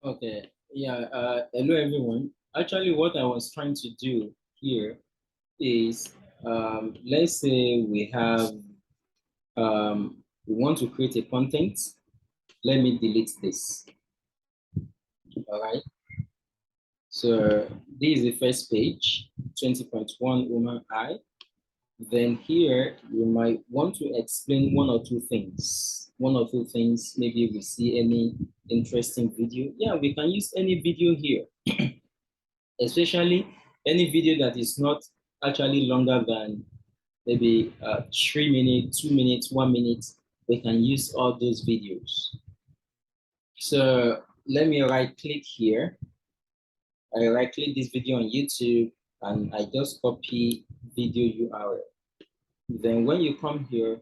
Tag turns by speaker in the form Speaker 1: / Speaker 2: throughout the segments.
Speaker 1: Okay, yeah, hello everyone. Actually, what I was trying to do here is, let's say we want to create a content. Let me delete this, all right? So this is the first page, 20.1 woman I. Then here, you might want to explain one or two things. One or two things, maybe we see any interesting video. Yeah, we can use any video here. Especially any video that is not actually longer than maybe 3 minutes, 2 minutes, 1 minute. We can use all those videos. So let me right click here. I right click this video on YouTube and I just copy video URL. Then when you come here,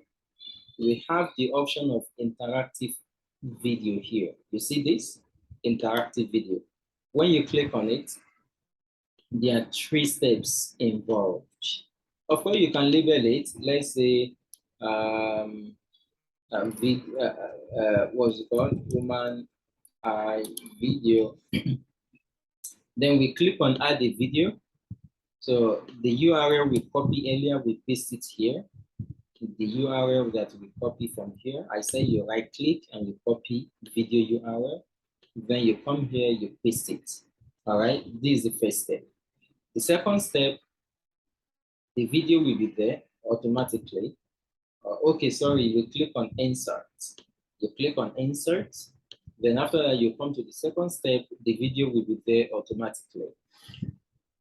Speaker 1: we have the option of interactive video here. You see this? Interactive video. When you click on it, there are 3 steps involved. Of course, you can label it. Let's say, what's it called? Woman eye video. Then we click on add a video. So the URL we copy earlier, we paste it here. The URL that we copy from here, I say you right click and you copy video URL. Then you come here, you paste it. All right, this is the first step. The second step, the video will be there automatically. Okay, sorry, you click on insert. You click on insert. Then after that, you come to the second step, the video will be there automatically.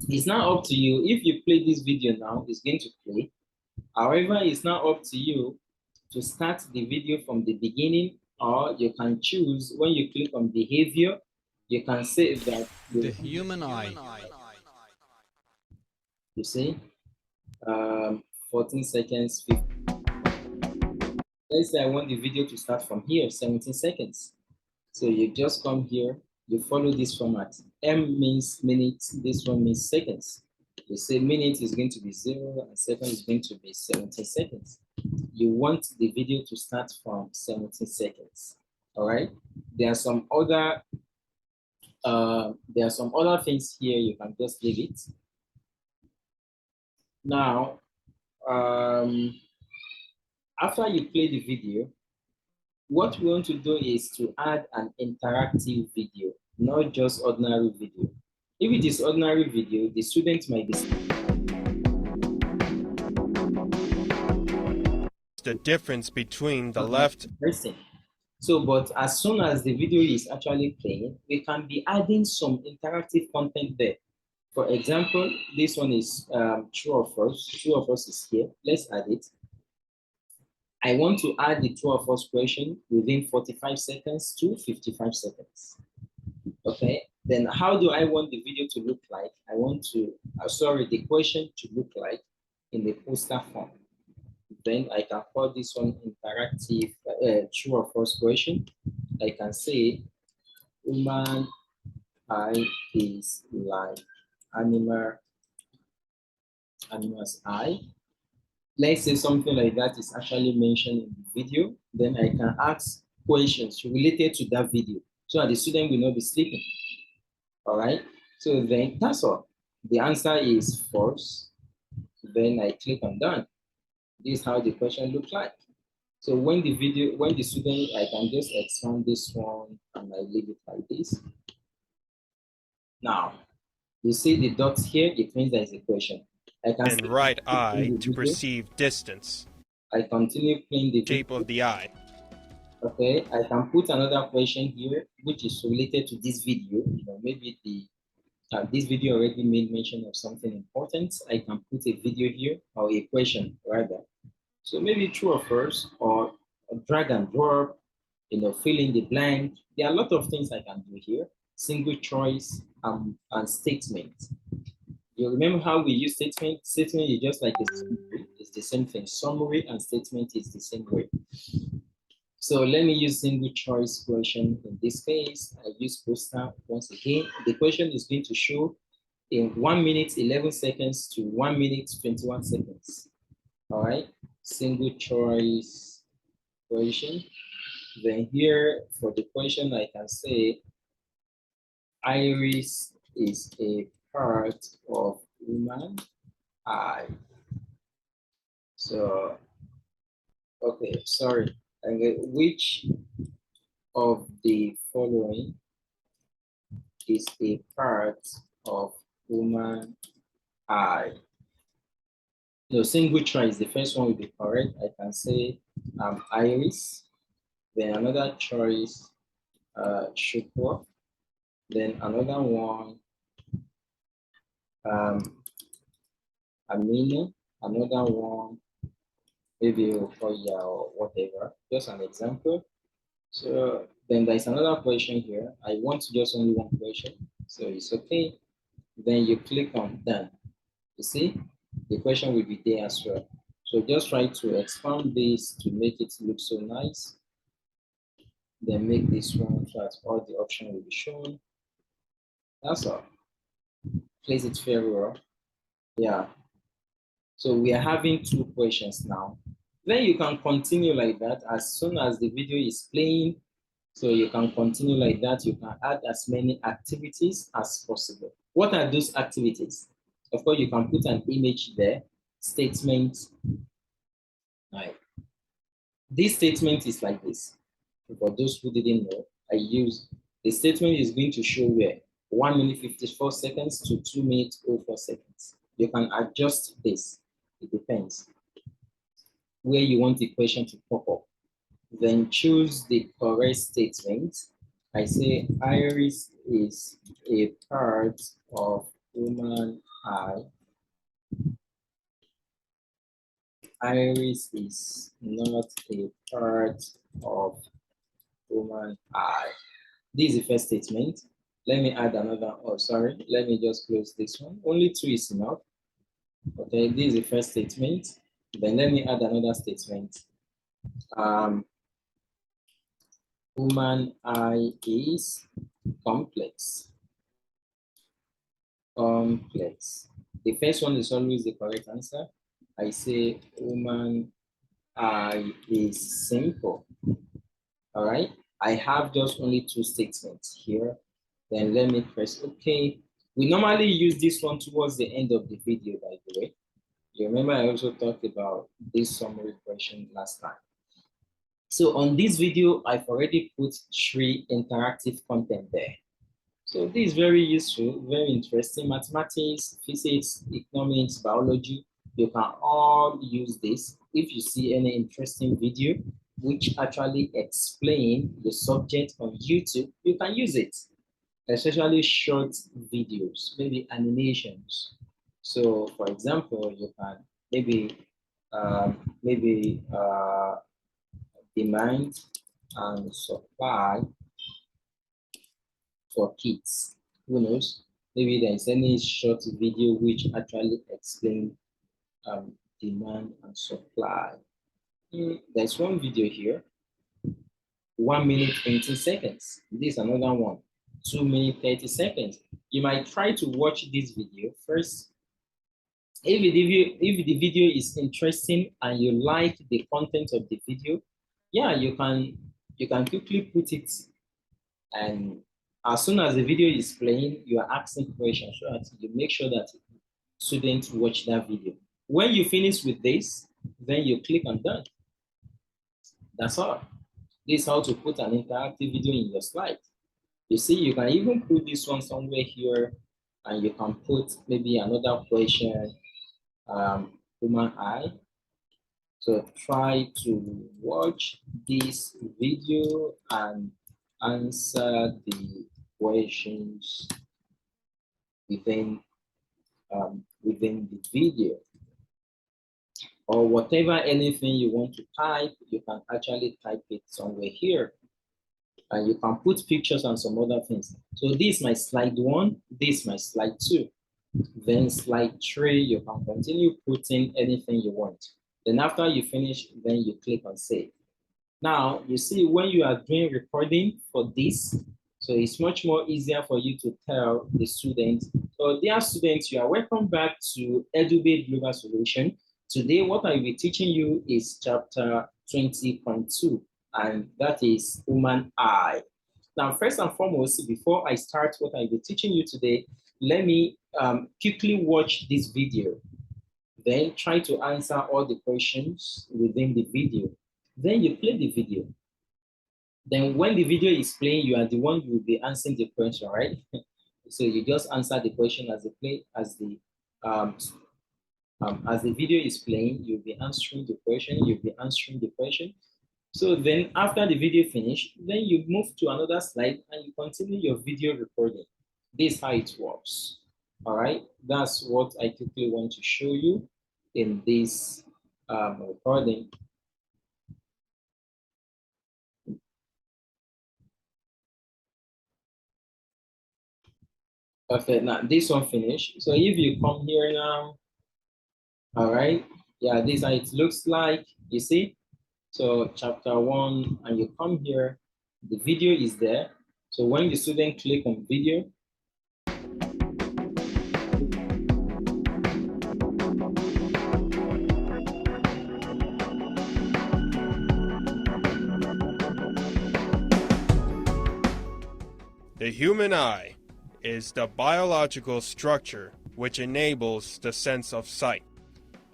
Speaker 1: It's now up to you. If you play this video now, it's going to play. However, it's now up to you to start the video from the beginning, or you can choose when you click on behavior, you can say that
Speaker 2: The human eye.
Speaker 1: you see, 14 seconds, 50. Let's say I want the video to start from here, 17 seconds. So you just come here, you follow this format. M means minutes, this one means seconds. You say minute is going to be 0 and second is going to be 17 seconds. You want the video to start from 17 seconds. All right. There are some other things here. You can just leave it. Now, after you play the video, what we want to do is to add an interactive video, not just ordinary video. If it is ordinary video, the student might be
Speaker 2: The difference between the left.
Speaker 1: So, but as soon as the video is actually playing, we can be adding some interactive content there. For example, this one is true or false. True or false is here. Let's add it. I want to add the true or false question within 45 seconds to 55 seconds. Okay, then how do I want the video to look like? I want to, the question to look like in the poster form. Then I can call this one interactive true or false question. I can say, human eye is like animal's eye. Let's say something like that is actually mentioned in the video. Then I can ask questions related to that video so that the student will not be sleeping. All right. So then that's all. The answer is false. Then I click on done. This is how the question looks like. So when the student, I can just expand this one and I leave it like this. Now, you see the dots here, it means there is a question. I can
Speaker 2: And right eye to perceive distance.
Speaker 1: I continue playing the
Speaker 2: shape of the eye.
Speaker 1: Okay, I can put another question here, which is related to this video. You know, maybe this video already made mention of something important. I can put a video here or a question rather. So maybe true or false, or drag and drop, you know, fill in the blank. There are a lot of things I can do here. Single choice and statement. You remember how we use statement? Statement is just like a summary. It's the same thing. Summary and statement is the same way. So let me use single choice question. In this case, I use poster once again. The question is going to show in 1 minute, 11 seconds to 1 minute, 21 seconds. All right, single choice question. Then here for the question, I can say Iris is a part of human eye. So, okay, sorry. And which of the following is a part of human eye? No, single choice. The first one will be correct. I can say iris. Then another choice, shukwa. Then another one, amino. Another one, maybe okoya or whatever. Just an example. So then there's another question here. I want just only one question. So it's okay. Then you click on done. You see, the question will be there as well. So just try to expand this to make it look so nice. Then make this one so that all the options will be shown. That's all. Place it very well. Yeah. So we are having 2 questions now. Then you can continue like that as soon as the video is playing. So you can continue like that. You can add as many activities as possible. What are those activities? Of course, you can put an image there, statement. Right. This statement is like this. For those who didn't know, the statement is going to show where 1 minute 54 seconds to 2 minutes 04 seconds. You can adjust this. It depends where you want the question to pop up. Then choose the correct statement. I say iris is a part of human eye. Iris is not a part of human eye. This is the first statement. Let me add another. Oh, sorry. Let me just close this one. Only 2 is enough. Okay, this is the first statement. Then let me add another statement. Human eye is complex. Complex. The first one is always the correct answer. I say human eye is simple. All right. I have just only 2 statements here. Then let me press OK. We normally use this one towards the end of the video, by the way. You remember I also talked about this summary question last time. So on this video, I've already put 3 interactive content there. So this is very useful, very interesting. Mathematics, physics, economics, biology, you can all use this. If you see any interesting video which actually explain the subject on YouTube, you can use it, especially short videos, maybe animations. So for example, you can demand and supply for kids. Who knows? Maybe there's any short video which actually explain demand and supply. There's one video here, 1 minute 20 seconds. This is another one, 2 minutes 30 seconds. You might try to watch this video first. If the video is interesting and you like the content of the video, yeah, you can quickly put it, and as soon as the video is playing, you are asking questions so that you make sure that students watch that video. When you finish with this, then you click on done. That's all. This is how to put an interactive video in your slide. You see, you can even put this one somewhere here, and you can put maybe another question, human eye. So try to watch this video and answer the questions within the video. Or whatever, anything you want to type, you can actually type it somewhere here. And you can put pictures and some other things. So this is my slide 1, this is my slide 2. Then slide 3, you can continue putting anything you want. Then after you finish, then you click on save. Now, you see when you are doing recording for this, so it's much more easier for you to tell the students. So dear students, you are welcome back to Edubbey Global Solution. Today, what I will be teaching you is chapter 20.2, and that is human eye. Now, first and foremost, before I start what I'll be teaching you today, let me quickly watch this video. Then try to answer all the questions within the video. Then you play the video. Then when the video is playing, you are the one who will be answering the question, right? So you just answer the question as the video is playing, you'll be answering the question. So then after the video finish, then you move to another slide and you continue your video recording. This is how it works. All right, that's what I quickly want to show you in this recording. Perfect. Now this one finished. So if you come here now, all right, yeah, this is how it looks like. You see, so chapter 1, and you come here, the video is there. So when the student click on video,
Speaker 2: The human eye is the biological structure which enables the sense of sight.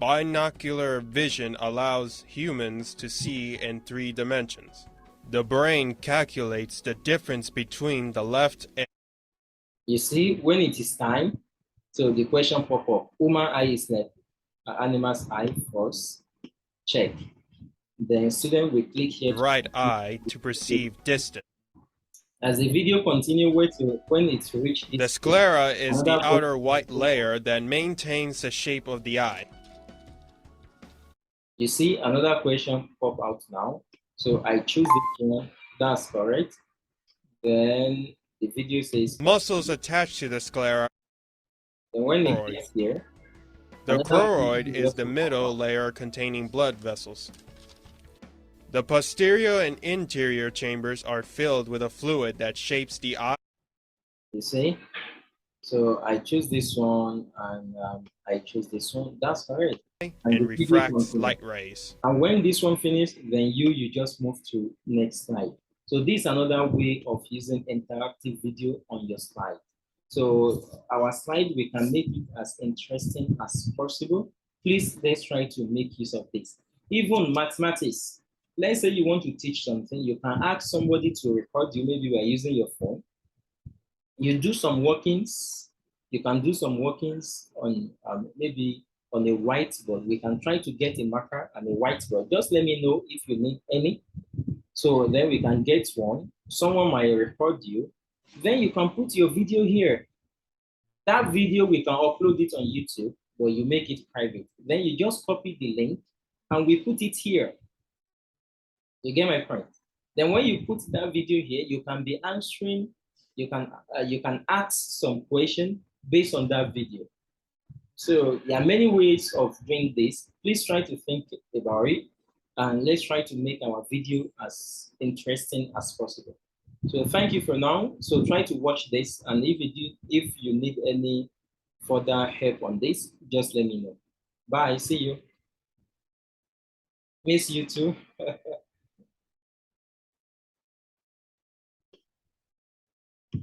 Speaker 2: Binocular vision allows humans to see in 3 dimensions. The brain calculates the difference between the left and...
Speaker 1: you see, when it is time, so the question pop up. Human eye is left, animal's eye first. Check. Then student will click here.
Speaker 2: Right eye to perceive distance.
Speaker 1: As the video continues, when it's reached
Speaker 2: the sclera is the outer white layer that maintains the shape of the eye.
Speaker 1: You see another question pop out now. So I choose this one. That's correct. Then the video says
Speaker 2: muscles attached to the sclera.
Speaker 1: And when it gets here,
Speaker 2: the choroid is the middle layer containing blood vessels. The posterior and interior chambers are filled with a fluid that shapes the eye.
Speaker 1: You see? So I choose this one and I choose this one. That's correct.
Speaker 2: And refracts light rays.
Speaker 1: And when this one finishes, then you just move to next slide. So this is another way of using interactive video on your slide. So our slide, we can make it as interesting as possible. Please, let's try to make use of this. Even mathematics. Let's say you want to teach something, you can ask somebody to record you, maybe you are using your phone. You do some workings, you can do some workings on maybe on a whiteboard. We can try to get a marker and a whiteboard. Just let me know if you need any. So then we can get one. Someone might record you. Then you can put your video here. That video, we can upload it on YouTube, but you make it private. Then you just copy the link and we put it here. You get my point? Then when you put that video here, you can be answering, you can ask some question based on that video. So there are many ways of doing this. Please try to think about it and let's try to make our video as interesting as possible. So thank you for now. So try to watch this, and if you need any further help on this, just let me know. Bye, see you. Miss you too.